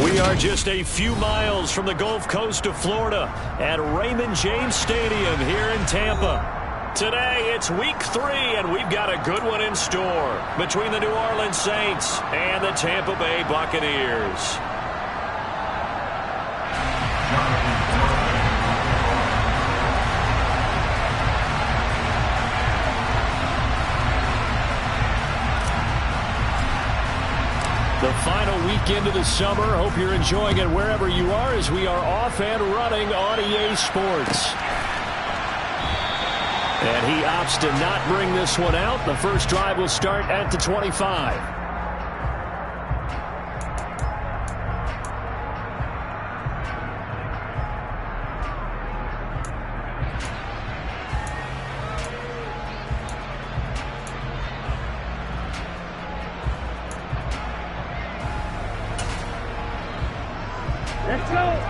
We are just a few miles from the Gulf Coast of Florida at Raymond James Stadium here in Tampa. Today, it's week 3, and we've got a good one in store between the New Orleans Saints and the Tampa Bay Buccaneers. The final weekend of the summer. Hope you're enjoying it wherever you are as we are off and running on EA Sports. And he opts to not bring this one out. The first drive will start at the 25. Let's go.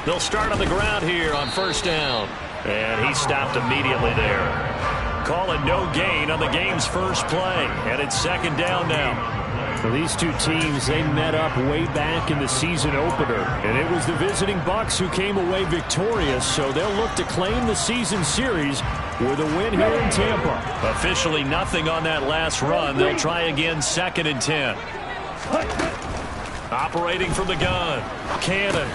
They'll start on the ground here on first down. And he stopped immediately there. Calling no gain on the game's first play. And it's second down now. Well, these two teams, they met up way back in the season opener. And it was the visiting Bucs who came away victorious. So they'll look to claim the season series with a win here in Tampa. Officially nothing on that last run. They'll try again, 2nd and 10. Operating from the gun. Cannon.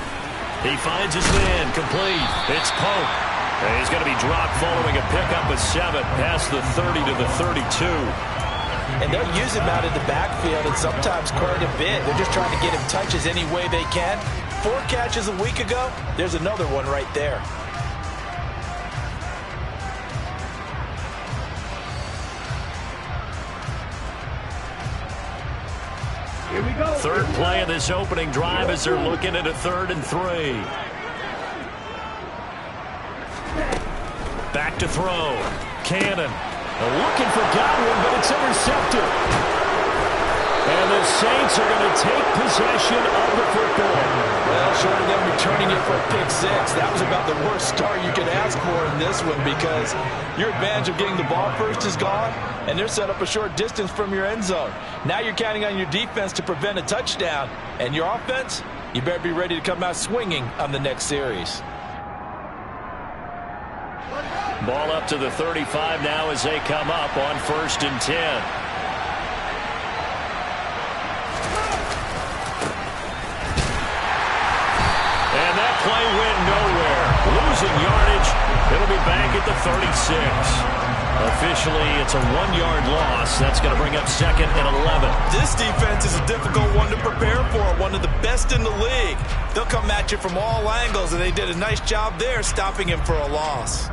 He finds his man. Complete. It's Pope. And he's going to be dropped following a pickup of 7 past the 30 to the 32. And they'll use him out in the backfield, and sometimes quite a bit. They're just trying to get him touches any way they can. 4 catches a week ago. There's another one right there. Here we go. Third play of this opening drive as they're looking at a 3rd and 3. Back to throw. Cannon. Looking for Godwin, but it's intercepted. And the Saints are going to take possession of the football. Well, short of them returning it for a pick 6, that was about the worst start you could ask for in this one, because your advantage of getting the ball first is gone, and they're set up a short distance from your end zone. Now you're counting on your defense to prevent a touchdown, and your offense, you better be ready to come out swinging on the next series. Ball up to the 35 now as they come up on 1st and 10. And that play went nowhere. Losing yardage. It'll be back at the 36. Officially, it's a 1-yard loss. That's going to bring up 2nd and 11. This defense is a difficult one to prepare for, one of the best in the league. They'll come at you from all angles, and they did a nice job there stopping him for a loss.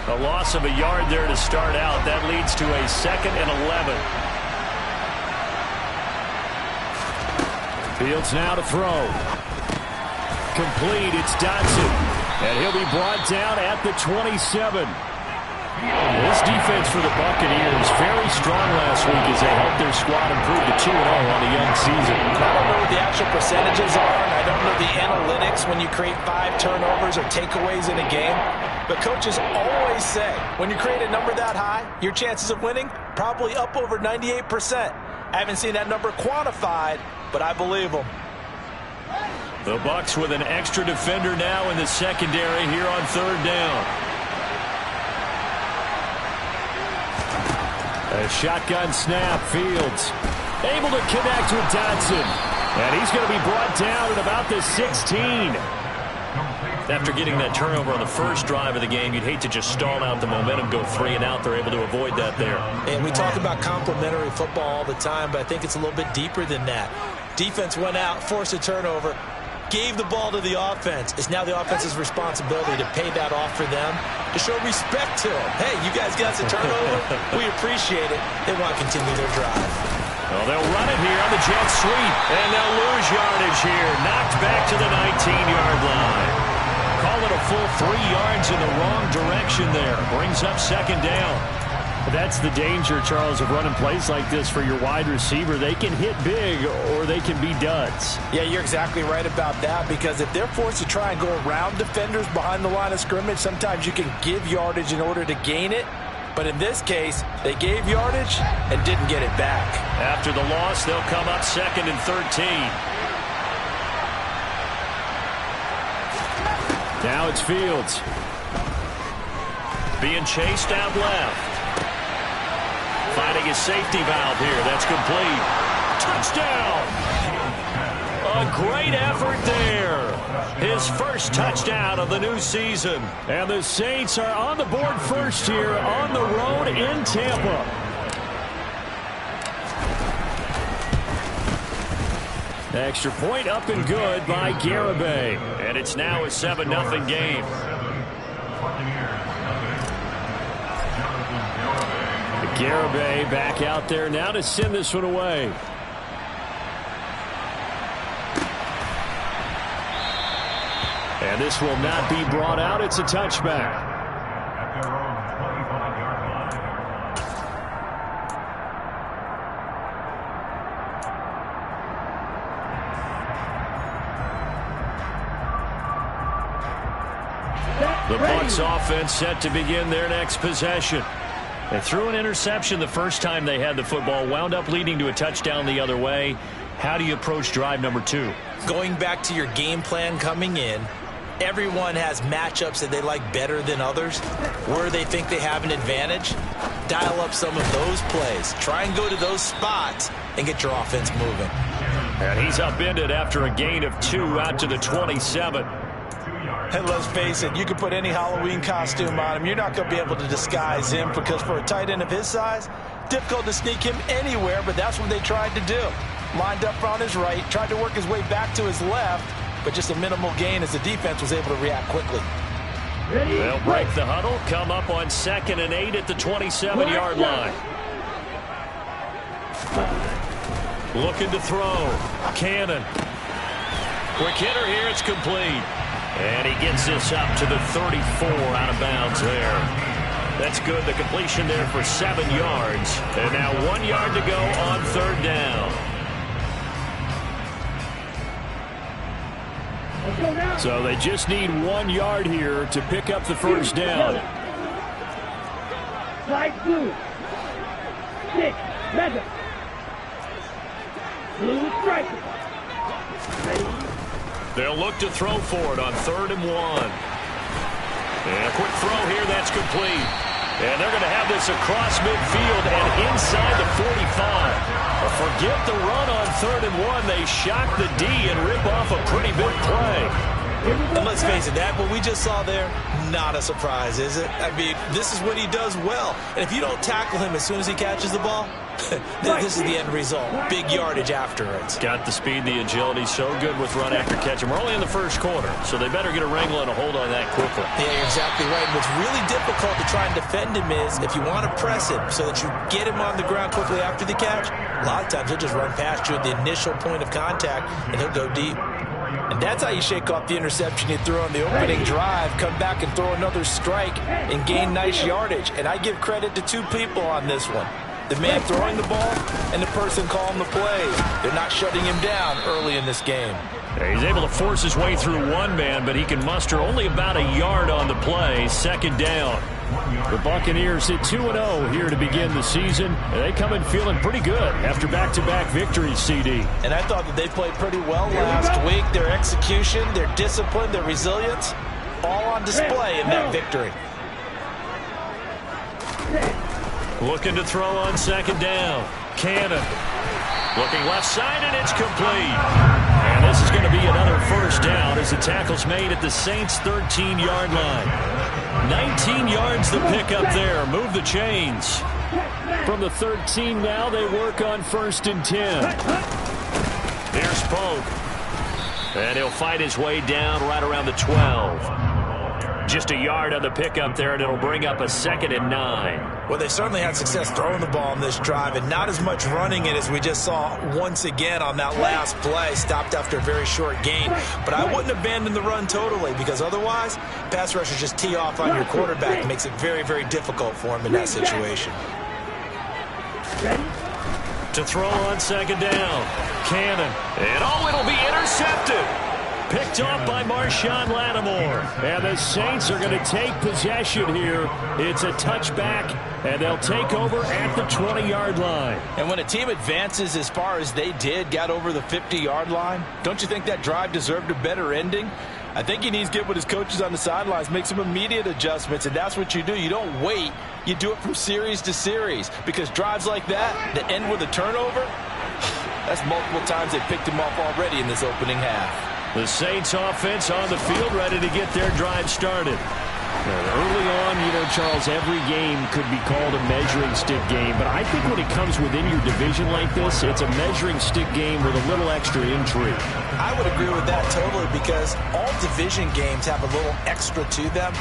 A loss of a yard there to start out. That leads to a 2nd and 11. Fields now to throw. Complete. It's Dotson. And he'll be brought down at the 27. This defense for the Buccaneers, very strong last week as they helped their squad improve to 2-0 on the young season. I don't know what the actual percentages are, and I don't know the analytics when you create 5 turnovers or takeaways in a game. But coaches always say, when you create a number that high, your chances of winning probably up over 98%. I haven't seen that number quantified, but I believe them. The Bucs with an extra defender now in the secondary here on 3rd down. A shotgun snap. Fields able to connect with Dotson. And he's going to be brought down at about the 16. After getting that turnover on the first drive of the game, you'd hate to just stall out the momentum, go 3 and out. They're able to avoid that there. And we talk about complementary football all the time, but I think it's a little bit deeper than that. Defense went out, forced a turnover, gave the ball to the offense. It's now the offense's responsibility to pay that off for them, to show respect to them. Hey, you guys got the turnover. We appreciate it. They want to continue their drive. Well, they'll run it here on the jet sweep, and they'll lose yardage here. Knocked back to the 19-yard line. Call it a full 3 yards in the wrong direction there. Brings up 2nd down. That's the danger, Charles, of running plays like this for your wide receiver. They can hit big or they can be duds. Yeah, you're exactly right about that, because if they're forced to try and go around defenders behind the line of scrimmage, sometimes you can give yardage in order to gain it. But in this case, they gave yardage and didn't get it back. After the loss, they'll come up 2nd and 13. Now it's Fields. Being chased out left. Finding his safety valve here. That's complete. Touchdown! A great effort there. His first touchdown of the new season. And the Saints are on the board first here on the road in Tampa. Extra point up and good by Garibay. And it's now a 7-0 game. Garibay back out there now to send this one away. And this will not be brought out. It's a touchback. The Bucs offense set to begin their next possession. They threw an interception the first time they had the football, wound up leading to a touchdown the other way. How do you approach drive number 2? Going back to your game plan coming in, everyone has matchups that they like better than others. Where they think they have an advantage, dial up some of those plays. Try and go to those spots and get your offense moving. And he's upended after a gain of 2 out to the 27. And let's face it, you can put any Halloween costume on him. You're not going to be able to disguise him, because for a tight end of his size, difficult to sneak him anywhere, but that's what they tried to do. Lined up on his right, tried to work his way back to his left, but just a minimal gain as the defense was able to react quickly. They'll break the huddle, come up on 2nd and 8 at the 27-yard line. Looking to throw. Cannon. Quick hitter here, it's complete. And he gets this up to the 34 out of bounds there. That's good. The completion there for 7 yards. And now 1 yard to go on 3rd down. So they just need 1 yard here to pick up the first down. Light blue. 6. Madden. Blue striker. Ready. They'll look to throw for it on 3rd and 1. And a quick throw here, that's complete. And they're going to have this across midfield and inside the 45. But forget the run on 3rd and 1. They shock the D and rip off a pretty big play. And let's face it, that what we just saw there, not a surprise, is it? I mean, this is what he does well. And if you don't tackle him as soon as he catches the ball, this is the end result. Big yardage afterwards. Got the speed, the agility, so good with run after catch. And we're only in the first quarter, so they better get a wrangle and a hold on that quickly. Yeah, you're exactly right. What's really difficult to try and defend him is if you want to press him so that you get him on the ground quickly after the catch, a lot of times he'll just run past you at the initial point of contact, and he'll go deep. And that's how you shake off the interception you threw on the opening drive, come back and throw another strike and gain nice yardage. And I give credit to 2 people on this one. The man throwing the ball and the person calling the plays. They're not shutting him down early in this game. He's able to force his way through one man, but he can muster only about a yard on the play. 2nd down. The Buccaneers hit 2-0 here to begin the season. And they come in feeling pretty good after back-to-back victories, CD. And I thought that they played pretty well last week. Their execution, their discipline, their resilience, all on display in that victory. Looking to throw on 2nd down. Cannon. Looking left side, and it's complete. And this is going to be another first down as the tackle's made at the Saints' 13-yard line. 19 yards to pick up there. Move the chains. From the 13 now, they work on 1st and 10. Here's Pope. And he'll fight his way down right around the 12. Just a yard on the pickup there, and it'll bring up a 2nd and 9. Well, they certainly had success throwing the ball on this drive, and not as much running it as we just saw once again on that last play. Stopped after a very short gain. But I wouldn't abandon the run totally, because otherwise, pass rushers just tee off on your quarterback. It makes it very, very difficult for him in that situation. To throw on second down. Cannon. And it'll be intercepted. Picked off by Marshawn Lattimore. And the Saints are going to take possession here. It's a touchback, and they'll take over at the 20-yard line. And when a team advances as far as they did, got over the 50-yard line, don't you think that drive deserved a better ending? I think he needs to get with his coaches on the sidelines, make some immediate adjustments, and that's what you do. You don't wait. You do it from series to series, because drives like that end with a turnover, that's multiple times they picked him off already in this opening half. The Saints offense on the field, ready to get their drive started. Early on, Charles, every game could be called a measuring stick game. But I think when it comes within your division like this, it's a measuring stick game with a little extra intrigue. I would agree with that totally, because all division games have a little extra to them.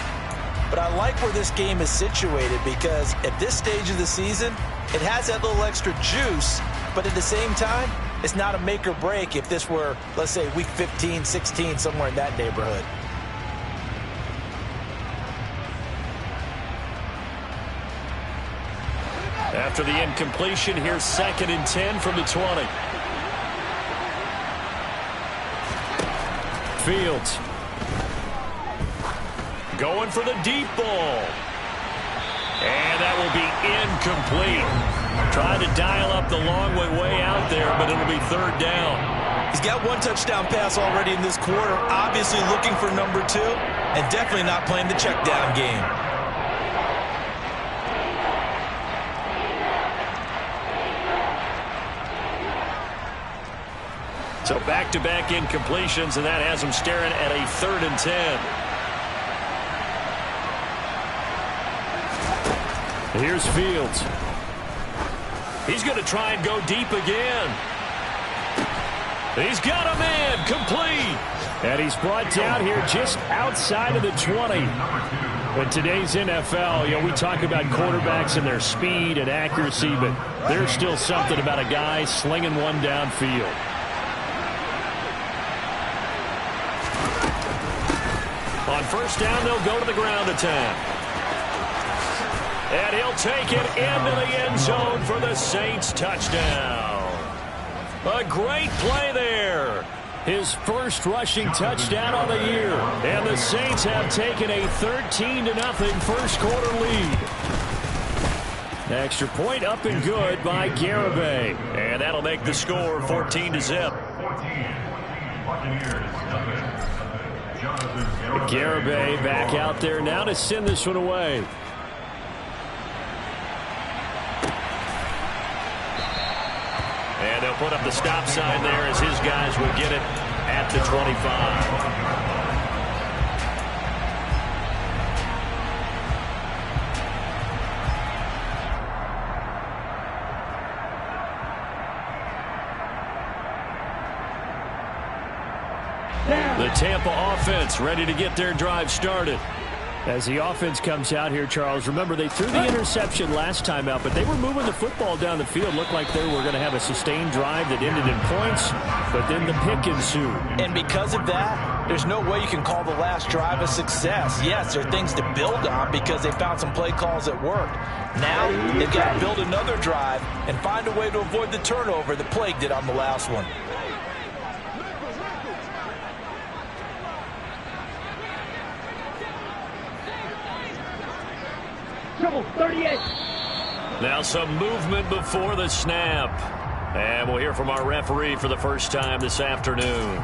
But I like where this game is situated, because at this stage of the season, it has that little extra juice. But at the same time, it's not a make or break if this were, let's say, week 15, 16, somewhere in that neighborhood. After the incompletion, here's 2nd and 10 from the 20. Fields. Going for the deep ball. And that will be incomplete. Trying to dial up the long way out there, but it'll be 3rd down. He's got 1 touchdown pass already in this quarter, obviously looking for number 2, and definitely not playing the check down game. So back-to-back incompletions, and that has him staring at a 3rd and 10. Here's Fields. He's going to try and go deep again. He's got him in, complete. And he's brought down here just outside of the 20. In today's NFL, we talk about quarterbacks and their speed and accuracy, but there's still something about a guy slinging one downfield. On 1st down, they'll go to the ground attack. And he'll take it into the end zone for the Saints touchdown. A great play there. His first rushing touchdown of the year. And the Saints have taken a 13-0 first quarter lead. Extra point up and good by Garibay. And that'll make the score 14-0. Garibay back out there now to send this one away. And they'll put up the stop sign there as his guys will get it at the 25. The Tampa offense ready to get their drive started. As the offense comes out here, Charles, remember they threw the interception last time out, but they were moving the football down the field. Looked like they were going to have a sustained drive that ended in points, but then the pick ensued. And because of that, there's no way you can call the last drive a success. Yes, there are things to build on because they found some play calls that worked. Now they've got to build another drive and find a way to avoid the turnover that plagued it on the last one. Trouble 38. Now some movement before the snap. And we'll hear from our referee for the first time this afternoon.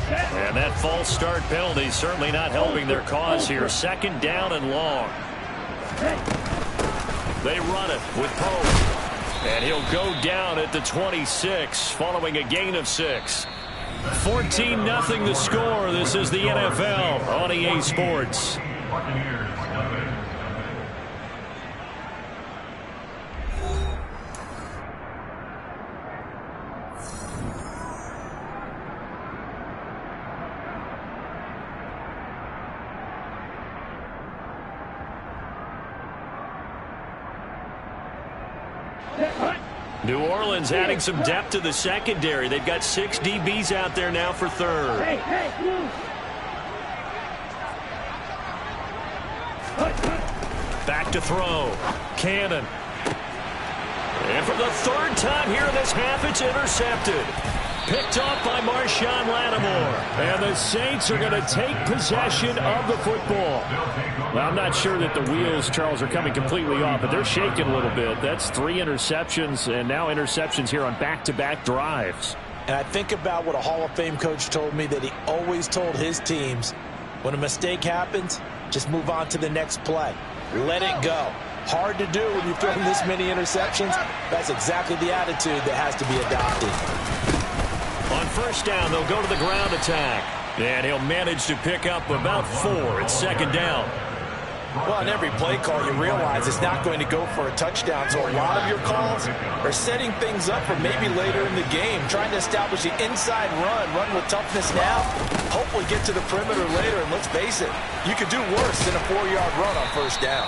And that false start penalty certainly not helping their cause here. 2nd down and long. They run it with Poe. And he'll go down at the 26 following a gain of 6. 14-0 the score. This is the NFL on EA Sports. New Orleans adding some depth to the secondary. They've got 6 DBs out there now for third. Back to throw. Cannon. And for the third time here in this half, it's intercepted. Picked off by Marshawn Lattimore. And the Saints are going to take possession of the football. Well, I'm not sure that the wheels, Charles, are coming completely off, but they're shaking a little bit. That's 3 interceptions, and now interceptions here on back-to-back drives. And I think about what a Hall of Fame coach told me, that he always told his teams, when a mistake happens, just move on to the next play. Let it go. Hard to do when you've thrown this many interceptions. That's exactly the attitude that has to be adopted. On first down, they'll go to the ground attack. And he'll manage to pick up about 4. It's second down. Well, on every play call, you realize it's not going to go for a touchdown. So a lot of your calls are setting things up for maybe later in the game, trying to establish the inside run with toughness now, hopefully get to the perimeter later. And let's face it, you could do worse than a 4-yard run on first down.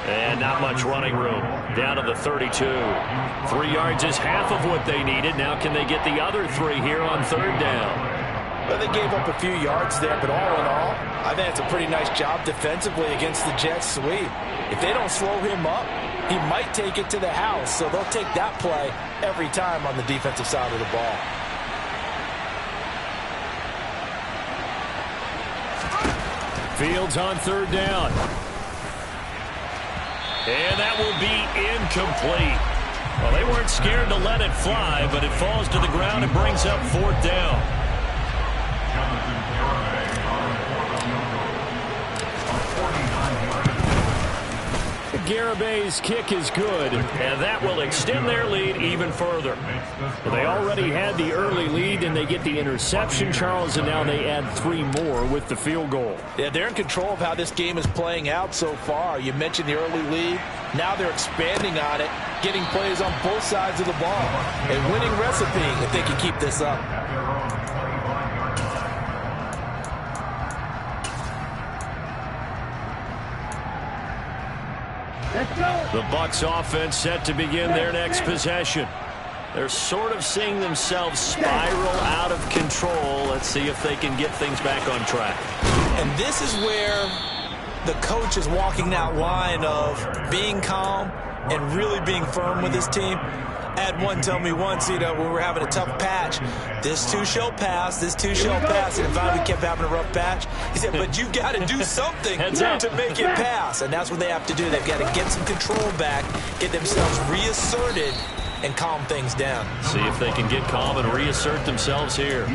And not much running room. Down to the 32. 3 yards is half of what they needed. Now can they get the other 3 here on third down? Well, they gave up a few yards there, but all in all, I think it's a pretty nice job defensively against the Jets sweep. If they don't slow him up, he might take it to the house, so they'll take that play every time on the defensive side of the ball. Fields on third down. And that will be incomplete. Well, they weren't scared to let it fly, but it falls to the ground and brings up fourth down. Garabay's kick is good, and that will extend their lead even further. Well, they already had the early lead, and they get the interception, Charles, and now they add 3 more with the field goal. Yeah, they're in control of how this game is playing out so far. You mentioned the early lead. Now they're expanding on it, getting plays on both sides of the ball. A winning recipe if they can keep this up. The Bucs offense set to begin their next possession. They're sort of seeing themselves spiral out of control. Let's see if they can get things back on track. And this is where the coach is walking that line of being calm and really being firm with his team. I had one tell me once, when we were having a tough patch, this too shall pass, this too shall pass. And finally we kept having a rough patch. He said, but you've got to do something to make it pass. And that's what they have to do. They've got to get some control back, get themselves reasserted, and calm things down. See if they can get calm and reassert themselves here.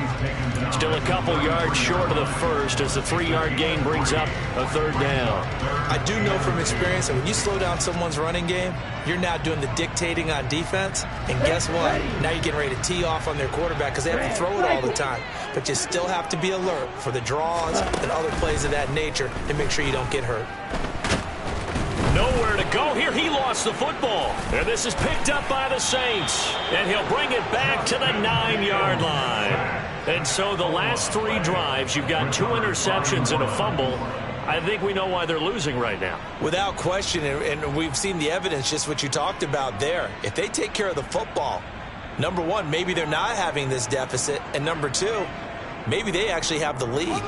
Still a couple yards short of the first as the 3-yard gain brings up a third down. I do know from experience that when you slow down someone's running game, you're now doing the dictating on defense. And guess what? Now you're getting ready to tee off on their quarterback because they have to throw it all the time. But you still have to be alert for the draws and other plays of that nature to make sure you don't get hurt. Nowhere to go here. He lost the football. And this is picked up by the Saints. And he'll bring it back to the 9-yard line. And so the last 3 drives, you've got 2 interceptions and a fumble. I think we know why they're losing right now. Without question, and we've seen the evidence, just what you talked about there. If they take care of the football, number one, maybe they're not having this deficit. And number 2, maybe they actually have the lead.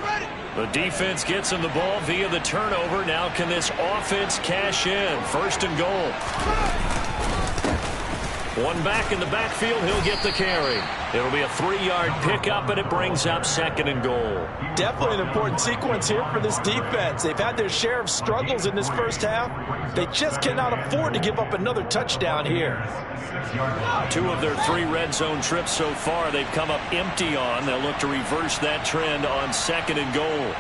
The defense gets him the ball via the turnover. Now can this offense cash in? First and goal. One back in the backfield. He'll get the carry. It'll be a 3-yard pickup, and it brings up second and goal. Definitely an important sequence here for this defense. They've had their share of struggles in this first half. They just cannot afford to give up another touchdown here. 2 of their 3 red zone trips so far they've come up empty on. They'll look to reverse that trend on second and goal.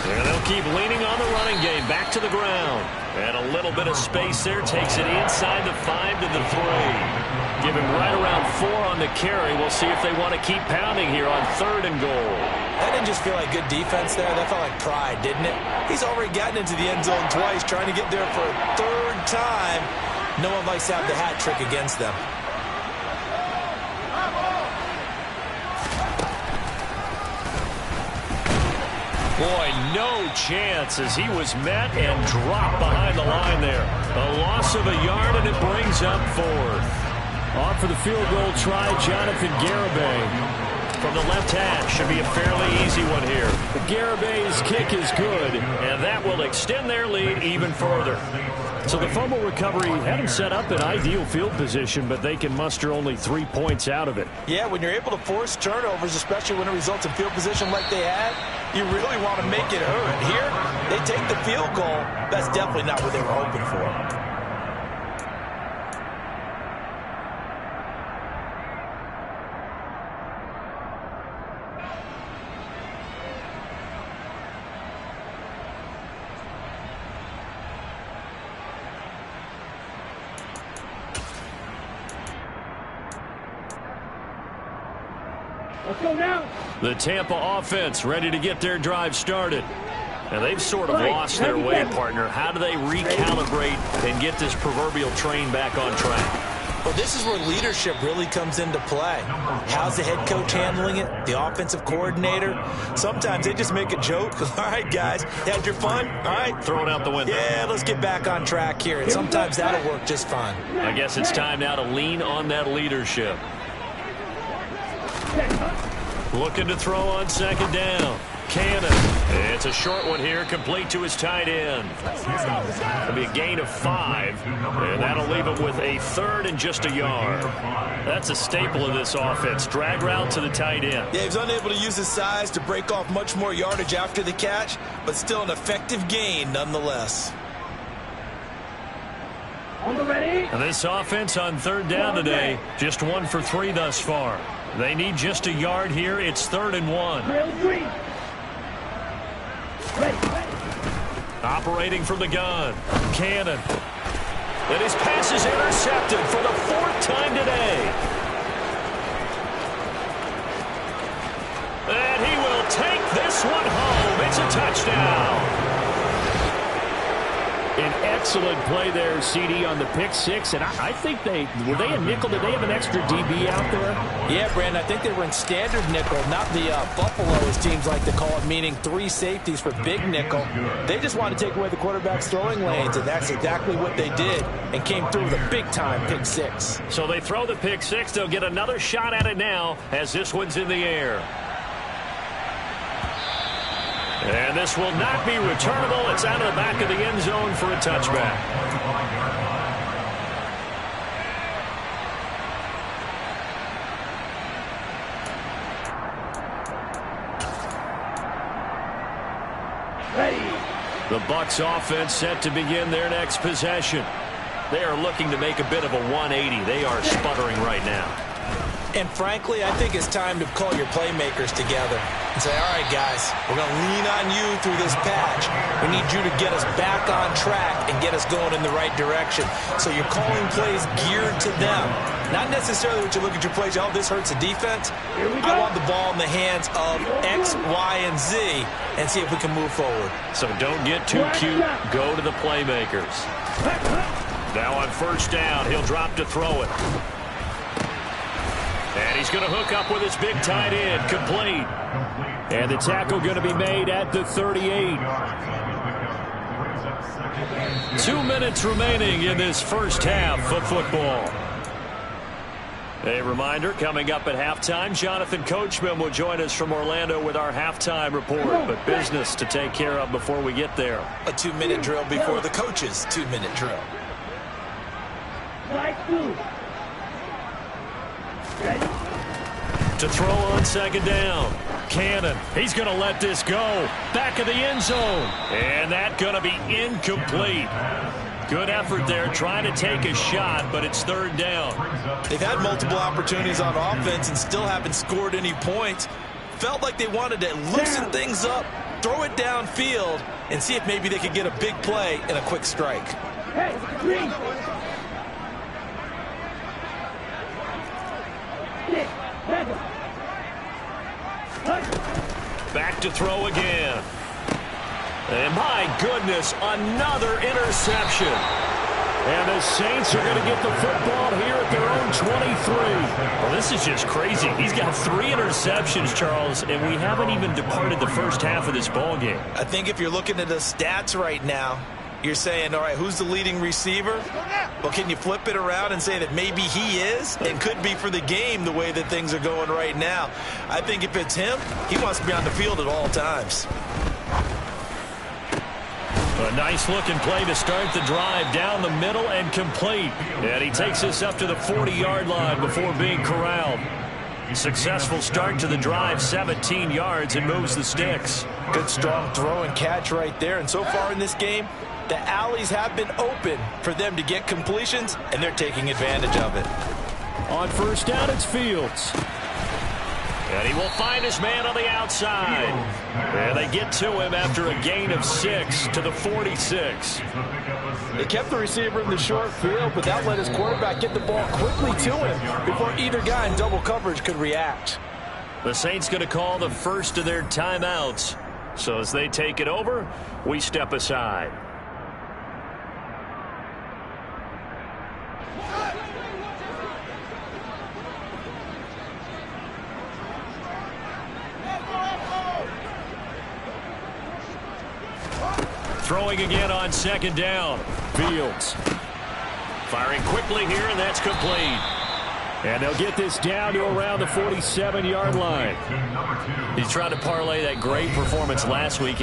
And they'll keep leaning on the running game. Back to the ground. And a little bit of space there. Takes it inside the 5 to the 3. Give him right around 4 on the carry. We'll see if they want to keep pounding here on third and goal. That didn't just feel like good defense there. That felt like pride, didn't it? He's already gotten into the end zone twice, trying to get there for a 3rd time. No one likes to have the hat trick against them. Boy, no chance as he was met and dropped behind the line there. A loss of a yard, and it brings up fourth. Off for the field goal try, Jonathan Garibay. From the left hash, should be a fairly easy one here. Garibay's kick is good, and that will extend their lead even further. So the fumble recovery had them set up in ideal field position, but they can muster only 3 points out of it. Yeah, when you're able to force turnovers, especially when it results in field position like they had, you really want to make it hurt. Here, they take the field goal. That's definitely not what they were hoping for. Let's go now. The Tampa offense ready to get their drive started. And they've sort of lost their way, partner. How do they recalibrate and get this proverbial train back on track? Well, this is where leadership really comes into play. How's the head coach handling it? The offensive coordinator? Sometimes they just make a joke. All right, guys, had your fun? All right. Throw it out the window. Yeah, let's get back on track here. And sometimes that'll work just fine. I guess it's time now to lean on that leadership. Looking to throw on second down. Cannon. It's a short one here, complete to his tight end. It'll be a gain of 5, and that'll leave him with a third and just a yard. That's a staple of this offense. Drag route to the tight end. Yeah, he's unable to use his size to break off much more yardage after the catch, but still an effective gain nonetheless. On the ready. And this offense on third down today, just 1 for 3 thus far. They need just a yard here. It's 3rd and 1. Drill 3. Ready. Operating from the gun. Cannon. And his pass is intercepted for the 4th time today. And he will take this one home. It's a touchdown. An excellent play there, CD, on the pick 6. And I think were they a nickel? Did they have an extra DB out there? Yeah, Brandon, I think they were in standard nickel, not the Buffalo, as teams like to call it, meaning 3 safeties for big nickel. They just wanted to take away the quarterback's throwing lanes, and that's exactly what they did, and came through with a big-time pick 6. So they throw the pick 6. They'll get another shot at it now as this one's in the air. And this will not be returnable. It's out of the back of the end zone for a touchback. Ready. The Bucs offense set to begin their next possession. They are looking to make a bit of a 180. They are sputtering right now. And frankly, I think it's time to call your playmakers together and say, all right, guys, we're going to lean on you through this patch. We need you to get us back on track and get us going in the right direction. So you're calling plays geared to them. Not necessarily what you look at your plays, oh, this hurts the defense. I want the ball in the hands of X, Y, and Z and see if we can move forward. So don't get too cute. Go to the playmakers. Now on first down, he'll drop to throw it. And he's going to hook up with his big tight end, complete. And the tackle going to be made at the 38. 2 minutes remaining in this first half of football. A reminder, coming up at halftime, Jonathan Coachman will join us from Orlando with our halftime report. But business to take care of before we get there. A 2-minute drill before the coach's 2-minute drill. Light blue. To throw on second down. Cannon. He's going to let this go. Back of the end zone. And that's going to be incomplete. Good effort there trying to take a shot, but it's third down. They've had multiple opportunities on offense and still haven't scored any points. Felt like they wanted to loosen things up, throw it downfield, and see if maybe they could get a big play and a quick strike. Hey, green. Back to throw again. And my goodness, another interception. And the Saints are going to get the football ball here at their own 23. Well, this is just crazy. He's got 3 interceptions, Charles, and we haven't even departed the first half of this ball game. I think if you're looking at the stats right now, you're saying, all right, who's the leading receiver? Well, can you flip it around and say that maybe he is and could be for the game the way that things are going right now? I think if it's him, he wants to be on the field at all times. A nice-looking play to start the drive down the middle and complete. And he takes us up to the 40-yard line before being corralled. Successful start to the drive, 17 yards, and moves the sticks. Good, strong throw and catch right there. And so far in this game, the alleys have been open for them to get completions, and they're taking advantage of it. On first down, it's Fields. And he will find his man on the outside. And they get to him after a gain of 6 to the 46. They kept the receiver in the short field, but that let his quarterback get the ball quickly to him before either guy in double coverage could react. The Saints going to call the first of their timeouts. So as they take it over, we step aside. Throwing again on second down. Fields. Firing quickly here, and that's complete. And they'll get this down to around the 47-yard line. He's trying to parlay that great performance last week.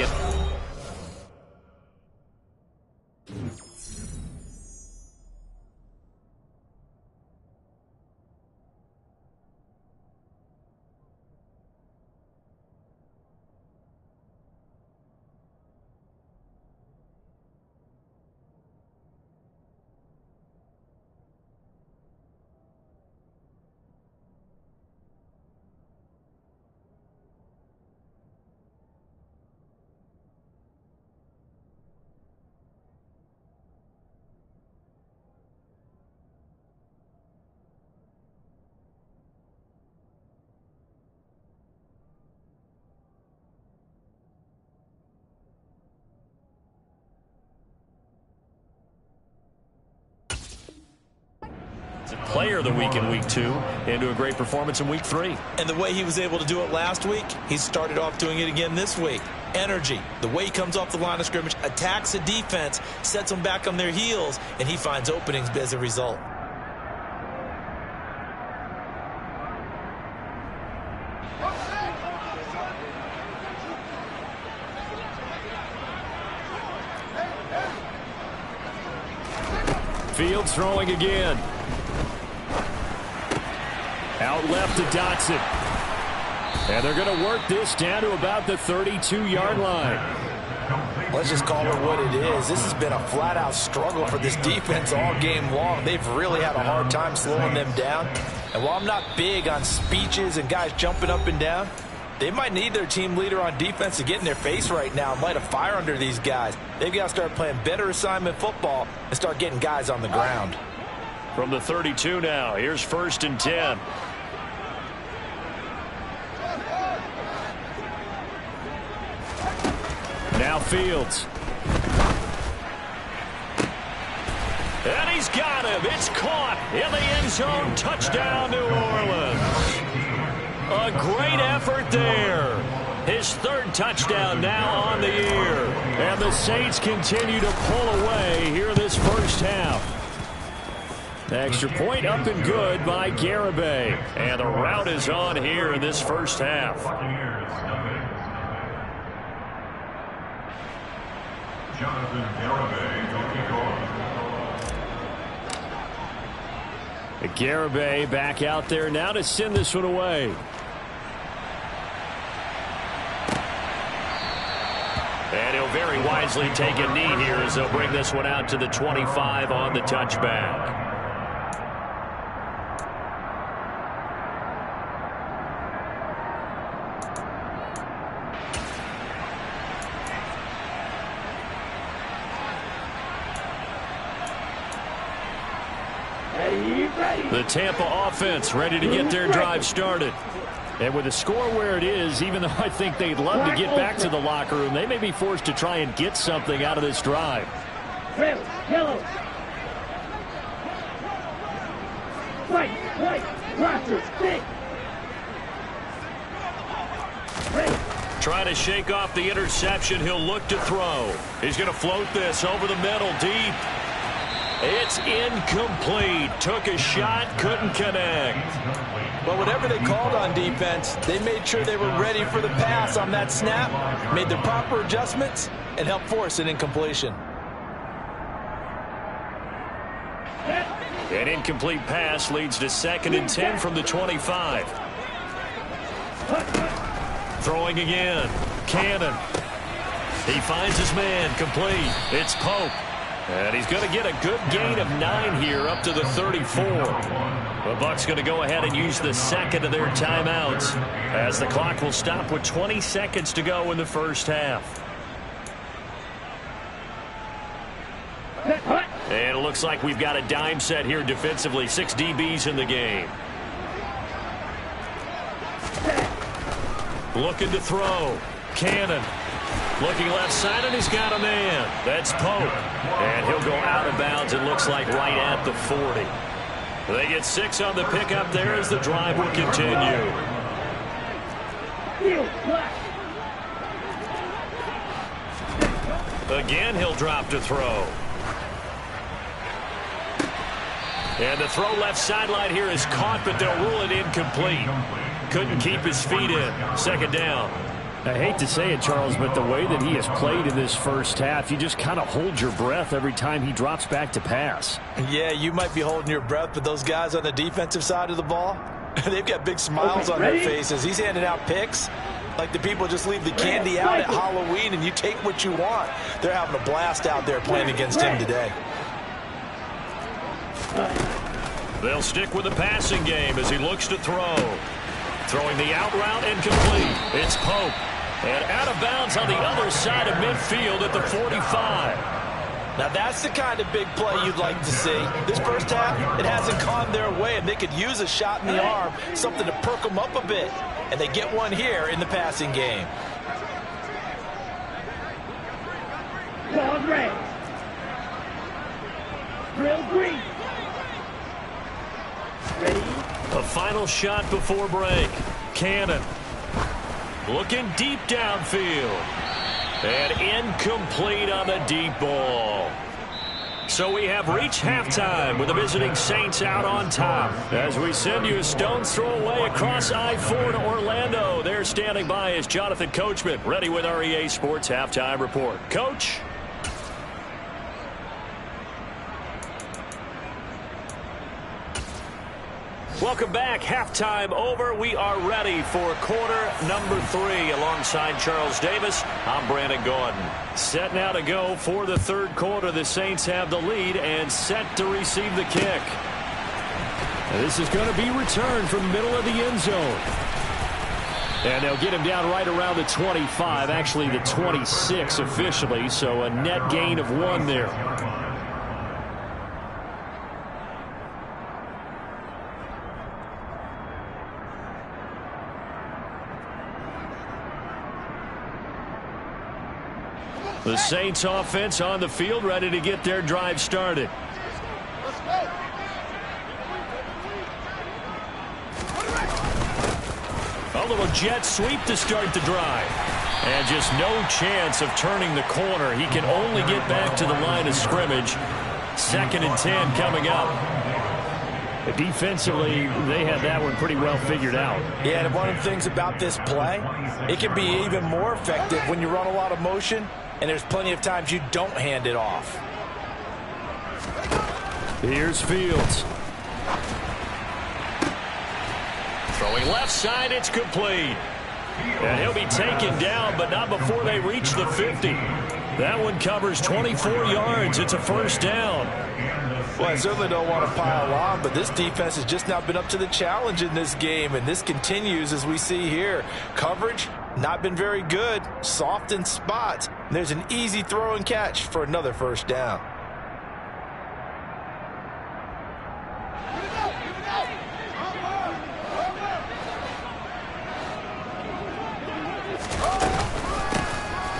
Player of the week in week 2 into a great performance in week 3. And the way he was able to do it last week, he started off doing it again this week. Energy, the way he comes off the line of scrimmage, attacks the defense, sets them back on their heels, and he finds openings as a result. Fields throwing again. Out left to Dotson. And they're going to work this down to about the 32-yard line. Let's just call it what it is. This has been a flat-out struggle for this defense all game long. They've really had a hard time slowing them down. And while I'm not big on speeches and guys jumping up and down, they might need their team leader on defense to get in their face right now and light a fire under these guys. They've got to start playing better assignment football and start getting guys on the ground. From the 32 now, here's 1st and 10. Now Fields. And he's got him. It's caught in the end zone. Touchdown, New Orleans. A great effort there. His 3rd touchdown now on the year. And the Saints continue to pull away here this first half. Extra point up and good by Garibay. And the route is on here in this first half. Garibay back out there now to send this one away. And he'll very wisely take a knee here as they'll bring this one out to the 25 on the touchback. The Tampa offense ready to get their drive started. And with the score where it is, even though I think they'd love to get back to the locker room, they may be forced to try and get something out of this drive. Red, yellow. Roger, stick. Ready. Trying to shake off the interception. He'll look to throw. He's going to float this over the middle deep. It's incomplete. Took a shot, couldn't connect. Well, whatever they called on defense, they made sure they were ready for the pass on that snap, made the proper adjustments, and helped force an incompletion. An incomplete pass leads to 2nd and 10 from the 25. Throwing again. Cannon. He finds his man. Complete. It's Pope. And he's going to get a good gain of 9 here up to the 34. The Bucs going to go ahead and use the second of their timeouts as the clock will stop with 20 seconds to go in the first half. And it looks like we've got a dime set here defensively. 6 DBs in the game. Looking to throw. Cannon. Looking left side, and he's got a man. That's Pope. And he'll go out of bounds, it looks like, right at the 40. They get 6 on the pickup there as the drive will continue. Again, he'll drop to throw. And the throw left sideline here is caught, but they'll rule it incomplete. Couldn't keep his feet in. 2nd down. I hate to say it, Charles, but the way that he has played in this first half, you just kind of hold your breath every time he drops back to pass. Yeah, you might be holding your breath, but those guys on the defensive side of the ball, they've got big smiles on their faces. He's handing out picks like the people just leave the candy out at Halloween and you take what you want. They're having a blast out there playing against him today. They'll stick with the passing game as he looks to throw. Throwing the out route incomplete. It's Pope. And out of bounds on the other side of midfield at the 45. Now that's the kind of big play you'd like to see. This first half, it hasn't gone their way, and they could use a shot in the arm, something to perk them up a bit. And they get one here in the passing game. Ball red. Drill green. Ready? A final shot before break. Cannon. Looking deep downfield. And incomplete on the deep ball. So we have reached halftime with the visiting Saints out on top. As we send you a stone's throw away across I-4 to Orlando. There standing by is Jonathan Coachman, ready with our EA Sports Halftime Report. Coach. Welcome back. Halftime over. We are ready for quarter number 3. Alongside Charles Davis, I'm Brandon Gordon. Set now to go for the 3rd quarter. The Saints have the lead and set to receive the kick. And this is going to be returned from the middle of the end zone. And they'll get him down right around the 25, actually the 26 officially, so a net gain of 1 there. The Saints offense on the field, ready to get their drive started. A little jet sweep to start the drive. And just no chance of turning the corner. He can only get back to the line of scrimmage. 2nd and 10 coming up. Defensively, they have that one pretty well figured out. Yeah, and one of the things about this play, it can be even more effective when you run a lot of motion, and there's plenty of times you don't hand it off. Here's Fields. Throwing left side, it's complete. And he'll be taken down, but not before they reach the 50. That one covers 24 yards. It's a 1st down. Well, I certainly don't want to pile on, but this defense has just not been up to the challenge in this game, and this continues as we see here. Coverage, not been very good. Soft in spots. There's an easy throw and catch for another 1st down.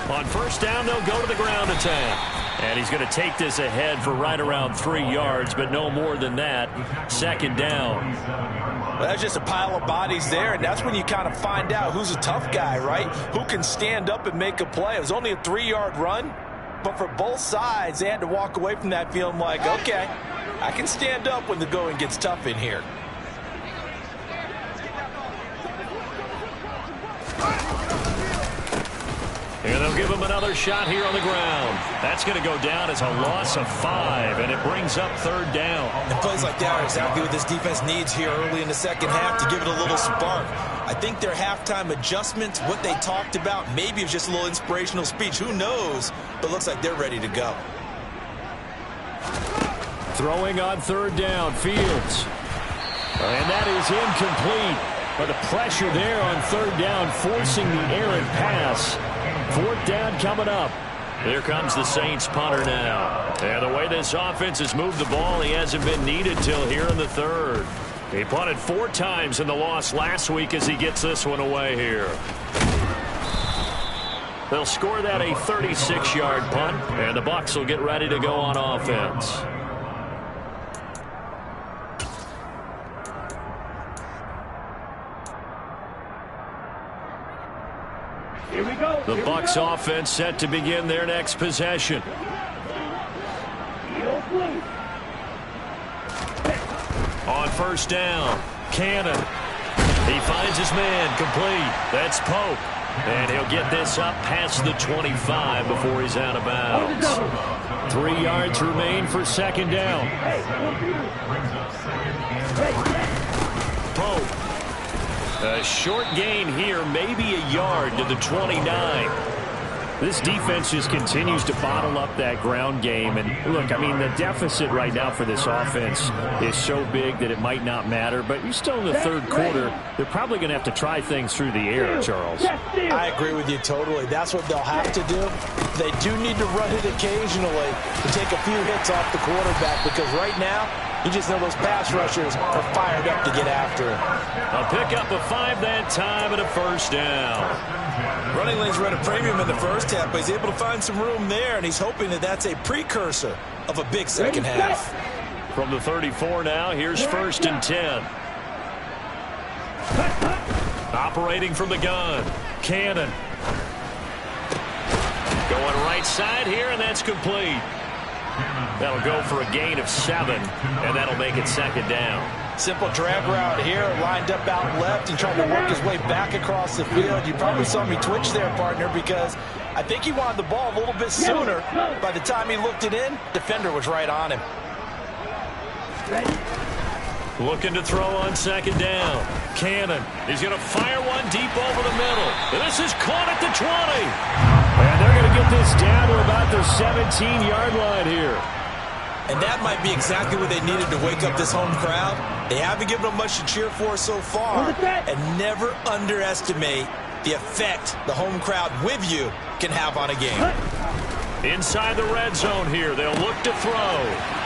On 1st down, they'll go to the ground attack. And he's going to take this ahead for right around 3 yards, but no more than that. Second down. Well, that's just a pile of bodies there, and that's when you kind of find out who's a tough guy, right? Who can stand up and make a play. It was only a 3-yard run, but for both sides, they had to walk away from that feeling like, okay, I can stand up when the going gets tough in here. And they'll give him another shot here on the ground. That's going to go down as a loss of 5, and it brings up third down. And plays like that are exactly what this defense needs here early in the second half to give it a little spark. I think their halftime adjustments, what they talked about, maybe it's just a little inspirational speech. Who knows? But looks like they're ready to go. Throwing on third down, Fields. And that is incomplete. But the pressure there on third down, forcing the errant pass. Fourth down coming up. Here comes the Saints punter now. And the way this offense has moved the ball, he hasn't been needed till here in the third. He punted 4 times in the loss last week as he gets this one away here. They'll score that a 36-yard punt, and the Bucs will get ready to go on offense. Here we go. The Bucs offense set to begin their next possession. On first down, Cannon. He finds his man, complete. That's Pope. And he'll get this up past the 25 before he's out of bounds. 3 yards remain for second down. Pope. A short gain here, maybe a yard to the 29. This defense just continues to bottle up that ground game. And look, I mean, the deficit right now for this offense is so big that it might not matter. But you're still in the third quarter. They're probably going to have to try things through the air, Charles. I agree with you totally. That's what they'll have to do. They do need to run it occasionally to take a few hits off the quarterback, because right now, you just know those pass rushers are fired up to get after him. A pickup of 5 that time and a first down. Running lanes run a premium in the first half, but he's able to find some room there, and he's hoping that that's a precursor of a big second half. From the 34 now, here's first and 10. Operating from the gun, Cannon. Going right side here, and that's complete. That'll go for a gain of 7, and that'll make it second down. Simple drag route here, lined up out left and trying to work his way back across the field. You probably saw me twitch there, partner, because I think he wanted the ball a little bit sooner. By the time he looked it in, defender was right on him. Looking to throw on second down. Cannon. He's going to fire one deep over the middle. And this is caught at the 20. And they're going to get this down to about the 17-yard line here. And that might be exactly what they needed to wake up this home crowd. They haven't given them much to cheer for so far. And never underestimate the effect the home crowd with you can have on a game. Inside the red zone here. They'll look to throw.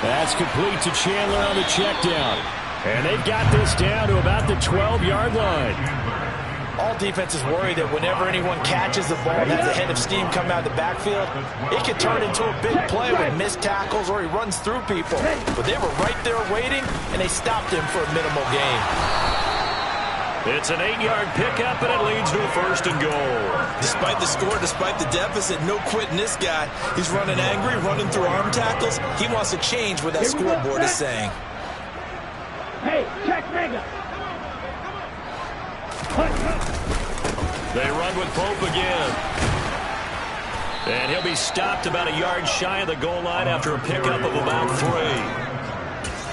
That's complete to Chandler on the check down. And they've got this down to about the 12-yard line. All defenses worry that whenever anyone catches the ball and has a head of steam come out of the backfield, it can turn into a big play with missed tackles or he runs through people. But they were right there waiting, and they stopped him for a minimal gain. It's an 8-yard pickup, and it leads to a first and goal. Despite the score, despite the deficit, no quitting this guy. He's running angry, running through arm tackles. He wants to change what that scoreboard is saying. Hey, check mega. They run with Pope again. And he'll be stopped about a yard shy of the goal line after a pickup of about 3.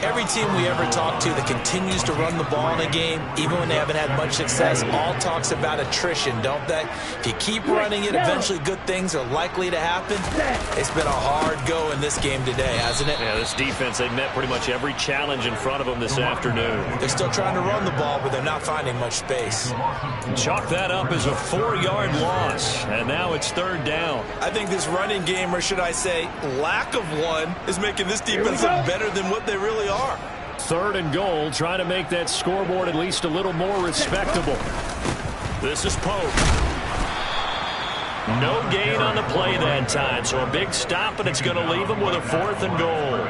Every team we ever talk to that continues to run the ball in a game, even when they haven't had much success, all talks about attrition, don't they? If you keep running it, eventually good things are likely to happen. It's been a hard go in this game today, hasn't it? Yeah, this defense, they've met pretty much every challenge in front of them this afternoon. They're still trying to run the ball, but they're not finding much space. Chalk that up as a 4-yard loss, and now it's third down. I think this running game, or should I say lack of one, is making this defense look better than what they really are. Third and goal, trying to make that scoreboard at least a little more respectable. This is Pope. No gain on the play that time, so a big stop, and it's going to leave them with a 4th and goal.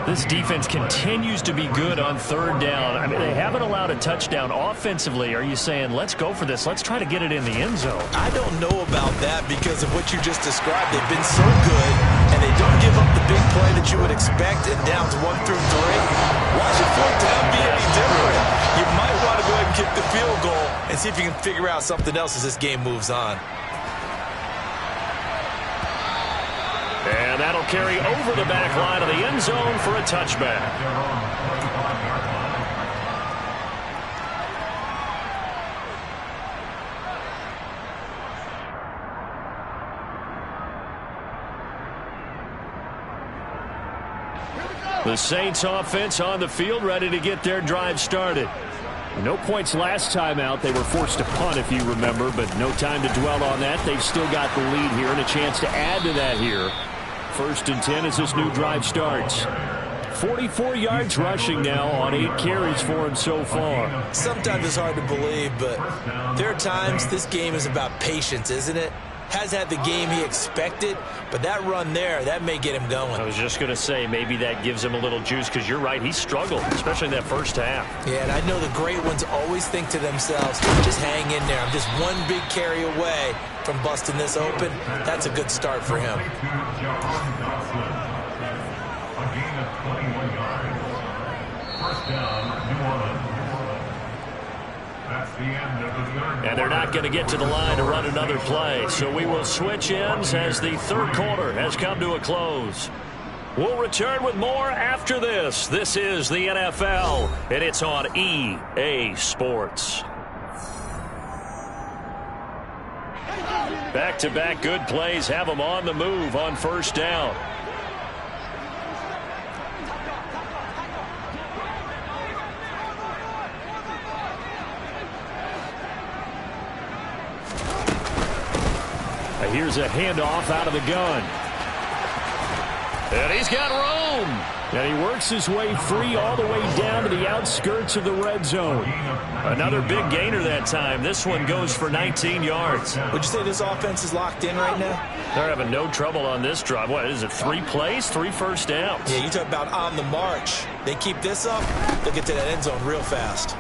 This defense continues to be good on 3rd down. I mean, they haven't allowed a touchdown offensively. Are you saying, let's go for this, let's try to get it in the end zone? I don't know about that because of what you just described. They've been so good, and they don't give up the big play that you would expect in downs 1 through 3. Why should 4th down be any different? You might want to go ahead and kick the field goal and see if you can figure out something else as this game moves on. And that'll carry over the back line of the end zone for a touchback. The Saints offense on the field, ready to get their drive started. No points last time out. They were forced to punt, if you remember, but no time to dwell on that. They've still got the lead here and a chance to add to that here. 1st and 10 as this new drive starts. 44 yards rushing now on 8 carries for him so far. Sometimes it's hard to believe, but there are times this game is about patience, isn't it? Has had the game he expected, but that run there, that may get him going. I was just going to say, maybe that gives him a little juice, because you're right, he struggled, especially in that first half. Yeah, and I know the great ones always think to themselves, just hang in there. I'm just one big carry away from busting this open. That's a good start for him. And they're not going to get to the line to run another play. So we will switch ends as the 3rd quarter has come to a close. We'll return with more after this. This is the NFL, and it's on EA Sports. Back-to-back good plays have them on the move on 1st down. Here's a handoff out of the gun. And he's got room. And he works his way free all the way down to the outskirts of the red zone. Another big gainer that time. This one goes for 19 yards. Would you say this offense is locked in right now? They're having no trouble on this drive. What is it, 3 plays, 3 first downs? Yeah, you talk about on the march. They keep this up, they'll get to that end zone real fast.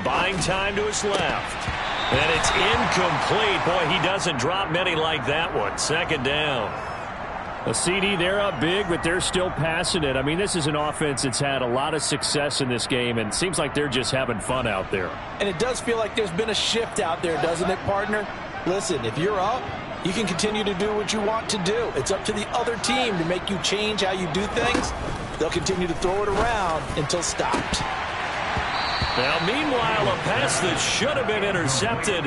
Buying time to his left. And it's incomplete. Boy, he doesn't drop many like that one. 2nd down. A CD, they're up big, but they're still passing it. I mean, this is an offense that's had a lot of success in this game, and it seems like they're just having fun out there. And it does feel like there's been a shift out there, doesn't it, partner? Listen, if you're up, you can continue to do what you want to do. It's up to the other team to make you change how you do things. They'll continue to throw it around until stopped. Now, meanwhile, a pass that should have been intercepted,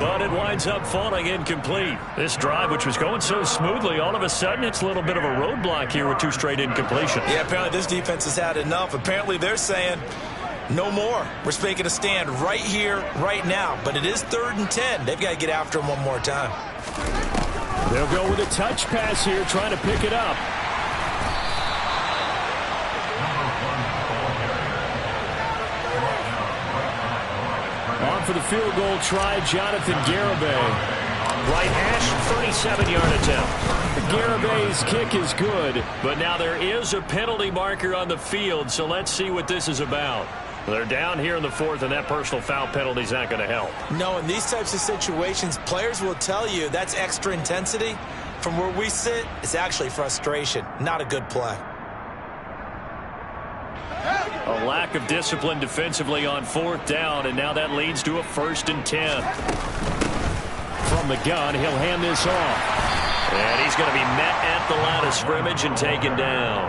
but it winds up falling incomplete. This drive, which was going so smoothly, all of a sudden it's a little bit of a roadblock here with 2 straight incompletions. Yeah, apparently this defense has had enough. Apparently they're saying, no more. We're making a stand right here, right now. But it is 3rd and 10. They've got to get after him one more time. They'll go with a touch pass here, trying to pick it up. On for the field goal try, Jonathan Garibay. Right hash, 37-yard attempt. Garibay's kick is good. But now there is a penalty marker on the field, so let's see what this is about. They're down here in the 4th, and that personal foul penalty is not going to help. No, in these types of situations, players will tell you that's extra intensity. From where we sit, it's actually frustration, not a good play. A lack of discipline defensively on 4th down, and now that leads to a 1st and 10. From the gun, he'll hand this off. And he's going to be met at the line of scrimmage and taken down.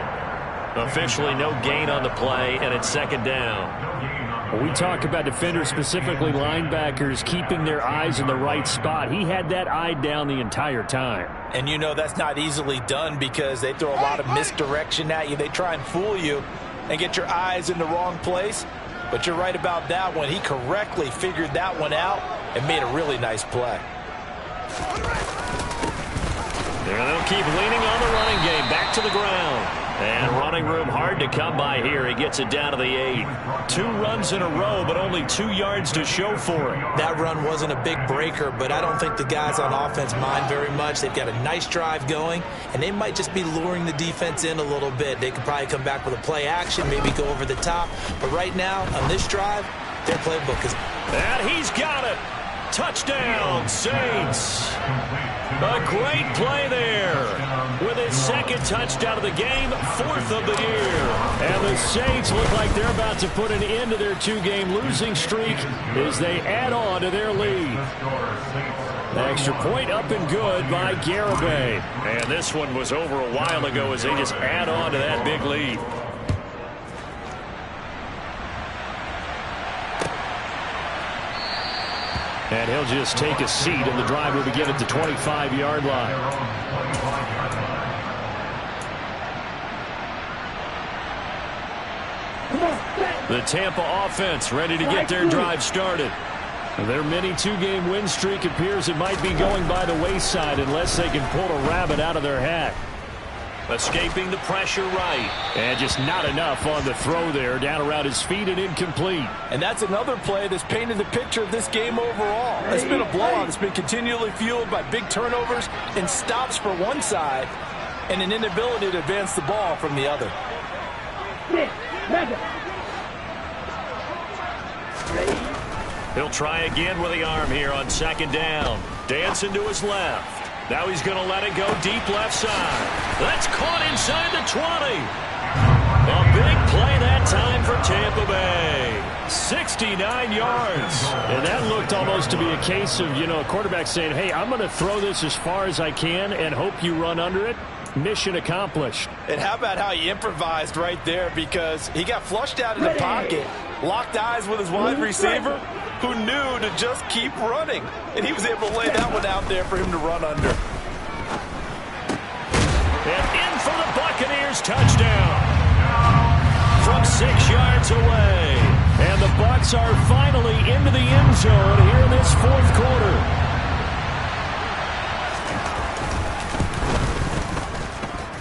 Officially no gain on the play, and it's 2nd down. We talk about defenders, specifically linebackers, keeping their eyes in the right spot. He had that eye down the entire time. And you know that's not easily done because they throw a lot of misdirection at you. They try and fool you and get your eyes in the wrong place. But you're right about that one. He correctly figured that one out and made a really nice play. And they'll keep leaning on the running game. Back to the ground. And running room hard to come by here. He gets it down to the 8. 2 runs in a row, but only 2 yards to show for it. That run wasn't a big breaker, but I don't think the guys on offense mind very much. They've got a nice drive going, and they might just be luring the defense in a little bit. They could probably come back with a play action, maybe go over the top. But right now, on this drive, their playbook is... And he's got it. Touchdown, Saints. A great play there. With his second touchdown of the game, 4th of the year. And the Saints look like they're about to put an end to their 2-game losing streak as they add on to their lead. Extra point up and good by Garibay. And this one was over a while ago as they just add on to that big lead. And he'll just take a seat, and the drive will begin at the 25-yard line. The Tampa offense ready to get their drive started. Their mini 2-game win streak appears it might be going by the wayside unless they can pull a rabbit out of their hat. Escaping the pressure right. And just not enough on the throw there. Down around his feet and incomplete. And that's another play that's painted the picture of this game overall. It's been a blowout. It's been continually fueled by big turnovers and stops for one side and an inability to advance the ball from the other. He'll try again with the arm here on 2nd down. Dancing to his left. Now he's going to let it go deep left side. That's caught inside the 20. A big play that time for Tampa Bay. 69 yards. And that looked almost to be a case of, a quarterback saying, hey, I'm going to throw this as far as I can and hope you run under it. Mission accomplished. And how about how he improvised right there, because he got flushed out of the pocket, locked eyes with his wide receiver, who knew to just keep running. And he was able to lay that one out there for him to run under. And in for the Buccaneers touchdown. From 6 yards away. And the Bucs are finally into the end zone here in this 4th quarter.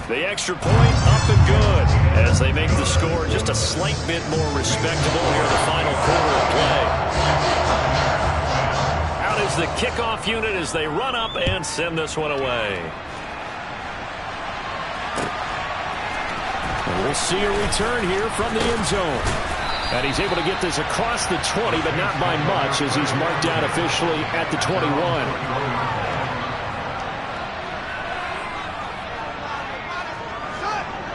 The extra point up and good as they make the score just a slight bit more respectable here in the final quarter of play. Out is the kickoff unit as they run up and send this one away. And we'll see a return here from the end zone. And he's able to get this across the 20, but not by much as he's marked down officially at the 21.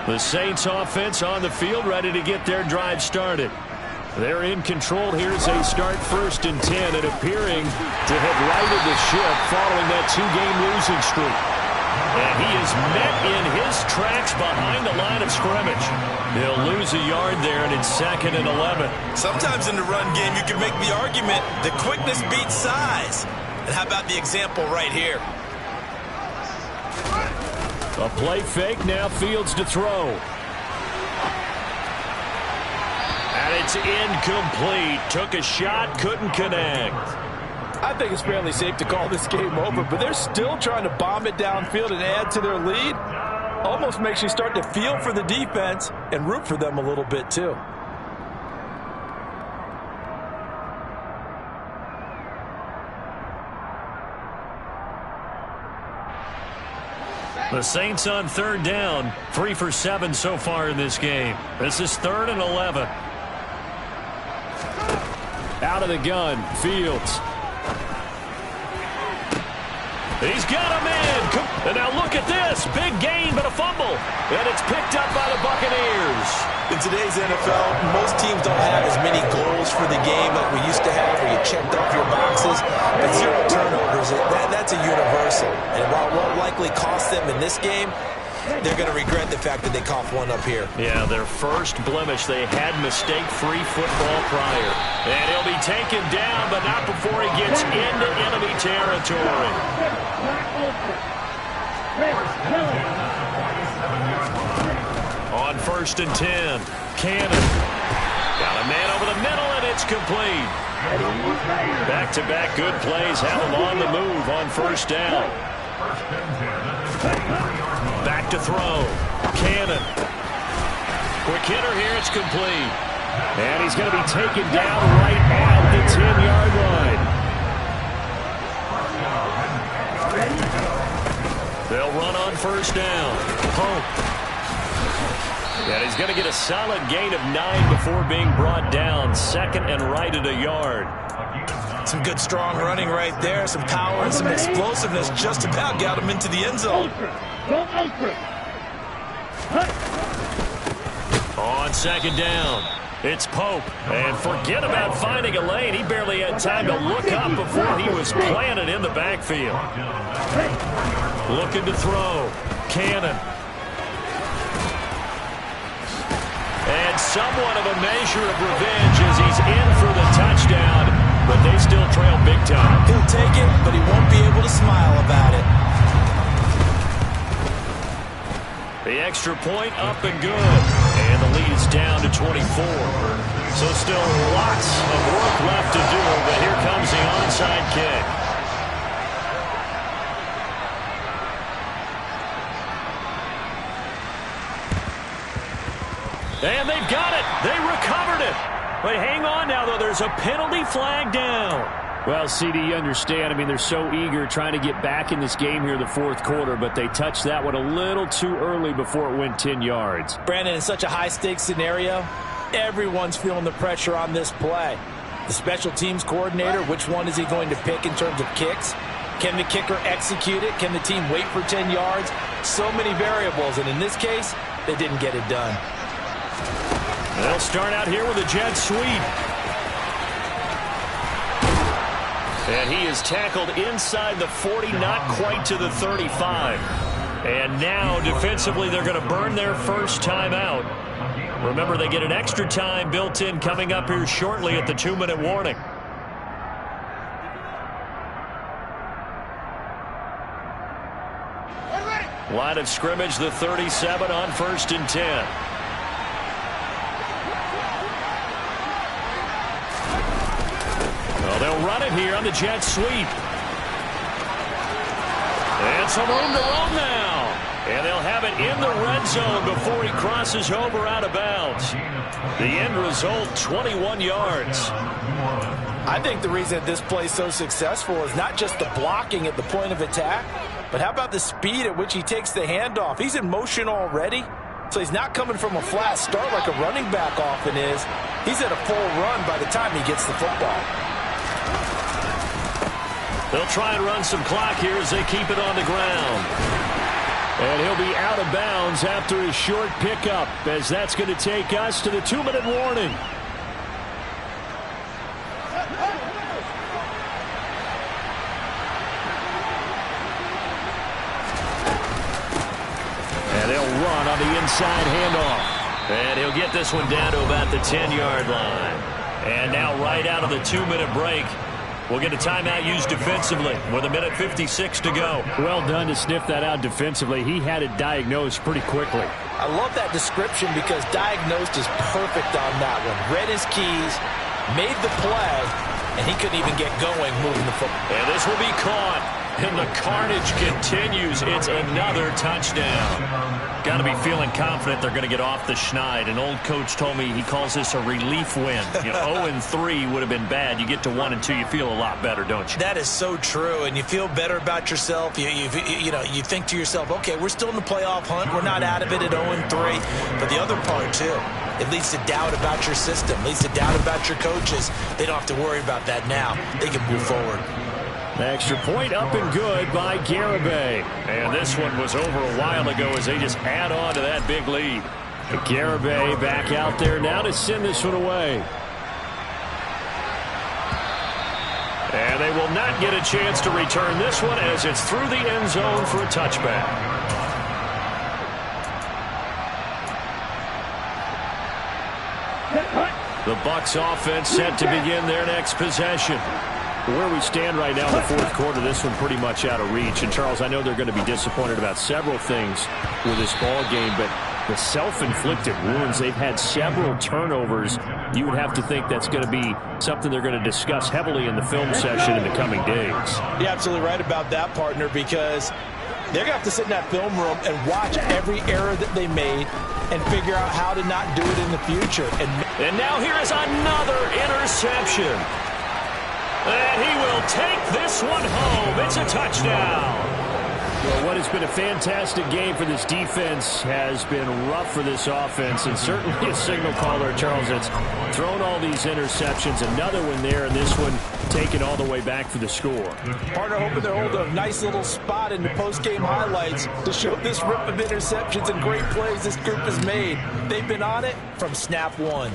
The Saints offense on the field ready to get their drive started. They're in control here as they start 1st and 10 and appearing to have righted the ship following that 2-game losing streak. And he is met in his tracks behind the line of scrimmage. He'll lose a yard there, and it's 2nd and 11. Sometimes in the run game you can make the argument that quickness beats size. And how about the example right here? A play fake, now Fields to throw. And it's incomplete. Took a shot, couldn't connect. I think it's fairly safe to call this game over, but they're still trying to bomb it downfield and add to their lead. Almost makes you start to feel for the defense and root for them a little bit too. The Saints on 3rd down, 3 for 7 so far in this game. This is 3rd and 11. Out of the gun, Fields. He's got a man. And now look at this. Big gain, but a fumble. And it's picked up by the Buccaneers. In today's NFL, most teams don't have as many goals for the game like we used to have, where you checked off your boxes. But 0 turnovers, that's a universal. And while it won't likely cost them in this game, they're going to regret the fact that they coughed one up here. Yeah, their first blemish. They had mistake-free football prior. And he'll be taken down, but not before he gets into enemy territory. On 1st and 10, Cannon. Got a man over the middle, and it's complete. Back-to-back good plays have him on the move on 1st down. Back to throw. Cannon. Quick hitter here. It's complete. And he's going to be taken down right at the 10-yard line. They'll run on first down. Pope. And he's going to get a solid gain of 9 before being brought down. Second and right at a yard. Some good strong running right there. Some power and some explosiveness just about got him into the end zone. On second down, it's Pope. And forget about finding a lane. He barely had time to look up before he was planted in the backfield. Looking to throw. Cannon. And somewhat of a measure of revenge as he's in for the touchdown, but they still trail big time. He'll take it, but he won't be able to smile about it. The extra point up and good. And the lead is down to 24. So still lots of work left to do, but here comes the onside kick. And they've got it. They recovered it. But hang on now, though. There's a penalty flag down. Well, CD, you understand. I mean, they're so eager trying to get back in this game here in the fourth quarter, but they touched that one a little too early before it went 10 yards. Brandon, in such a high-stakes scenario, everyone's feeling the pressure on this play. The special teams coordinator, which one is he going to pick in terms of kicks? Can the kicker execute it? Can the team wait for 10 yards? So many variables, and in this case, they didn't get it done. They'll start out here with a jet sweep. And he is tackled inside the 40, not quite to the 35. And now, defensively, they're going to burn their first time out. Remember, they get an extra time built in coming up here shortly at the 2-minute warning. Line of scrimmage, the 37 on 1st and 10. Well, they'll run it here on the jet sweep. And some room to roam now. And they'll have it in the red zone before he crosses over out of bounds. The end result, 21 yards. I think the reason that this play is so successful is not just the blocking at the point of attack, but how about the speed at which he takes the handoff? He's in motion already, so he's not coming from a flat start like a running back often is. He's at a full run by the time he gets the football. They'll try and run some clock here as they keep it on the ground. And he'll be out of bounds after his short pickup, as that's going to take us to the 2-minute warning. And they'll run on the inside handoff. And he'll get this one down to about the 10-yard line. And now right out of the 2-minute break, we'll get a timeout used defensively with 1:56 to go. Well done to sniff that out defensively. He had it diagnosed pretty quickly. I love that description because diagnosed is perfect on that one. Read his keys, made the play, and he couldn't even get going moving the football. And this will be caught, and the carnage continues. It's another touchdown. Got to be feeling confident they're going to get off the schneid. An old coach told me he calls this a relief win. 0-3 would have been bad. You get to 1-2, you feel a lot better, don't you? That is so true, and you feel better about yourself. You think to yourself, okay, we're still in the playoff hunt. We're not out of it at 0-3. But the other part, too, it leads to doubt about your system, leads to doubt about your coaches. They don't have to worry about that now. They can move forward. Extra point up and good by Garibay. And this one was over a while ago as they just add on to that big lead. Garibay back out there now to send this one away. And they will not get a chance to return this one as it's through the end zone for a touchback. The Bucs offense set to begin their next possession. Where we stand right now in the fourth quarter, this one pretty much out of reach. And, Charles, I know they're going to be disappointed about several things with this ball game, but the self-inflicted wounds, they've had several turnovers. You would have to think that's going to be something they're going to discuss heavily in the film session in the coming days. You're absolutely right about that, partner, because they're going to have to sit in that film room and watch every error that they made, and figure out how to not do it in the future. And now here is another interception. And he will take this one home. It's a touchdown. Well, what has been a fantastic game for this defense has been rough for this offense, and certainly a signal caller, Charles, that's thrown all these interceptions. Another one there, and this one taken all the way back for the score. Partner hoping to hold a nice little spot in the post-game highlights to show this rip of interceptions and great plays this group has made. They've been on it from snap one.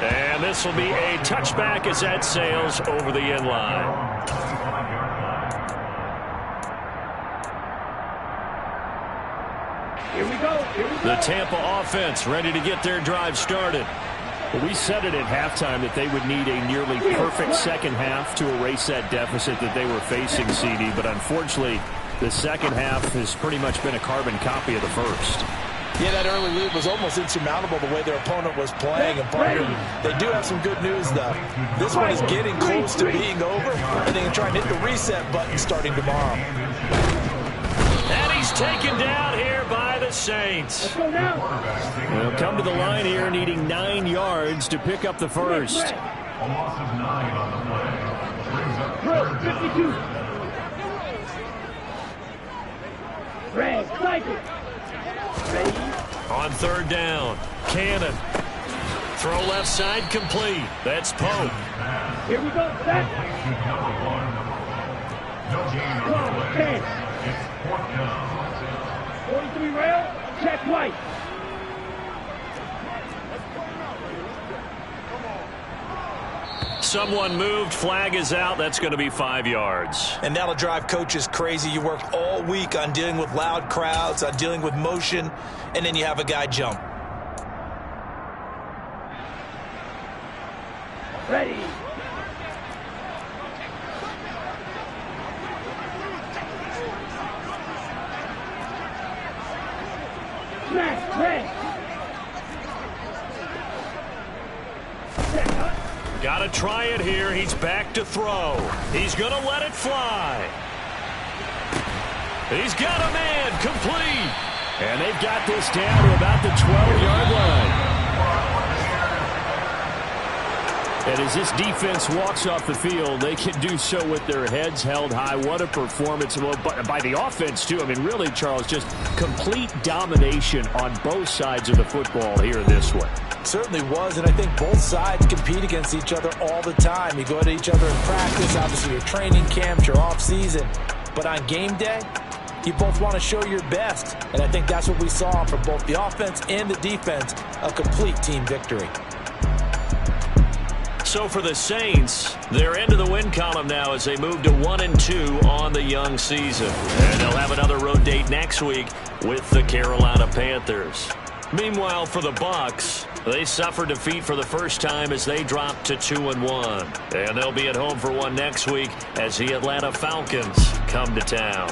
And this will be a touchback as that sails over the end line. Here we go. The Tampa offense ready to get their drive started. Well, we said it at halftime that they would need a nearly perfect second half to erase that deficit that they were facing, CD. But unfortunately, the second half has pretty much been a carbon copy of the first. Yeah, that early lead was almost insurmountable the way their opponent was playing. And partner, they do have some good news, though. This one is getting close to being over, and they can try and hit the reset button starting tomorrow. And he's taken down here by the Saints. They'll come to the line here needing 9 yards to pick up the first. A loss of 9 on the play. 52. Red, cycle. Ready? On third down, Cannon. Throw left side complete. That's Pope. Here we go. Set. Come on, 10. 43 rail. Check white. Someone moved. Flag is out. That's going to be 5 yards. And that'll drive coaches crazy. You worked all week on dealing with loud crowds, on dealing with motion, and then you have a guy jump. Ready. Smash, red. Got to try it here. He's back to throw. He's going to let it fly. He's got a man complete. And they've got this down to about the 12-yard line. And as this defense walks off the field, they can do so with their heads held high. What a performance by the offense, too. I mean, really, Charles, just complete domination on both sides of the football here in this one. Certainly was, and I think both sides compete against each other all the time. You go at each other in practice, obviously your training camps, your off-season. But on game day, you both want to show your best. And I think that's what we saw from both the offense and the defense, a complete team victory. So for the Saints, they're into the win column now as they move to 1-2 on the young season. And they'll have another road date next week with the Carolina Panthers. Meanwhile, for the Bucs, they suffered defeat for the first time as they dropped to 2-1. And they'll be at home for one next week as the Atlanta Falcons come to town.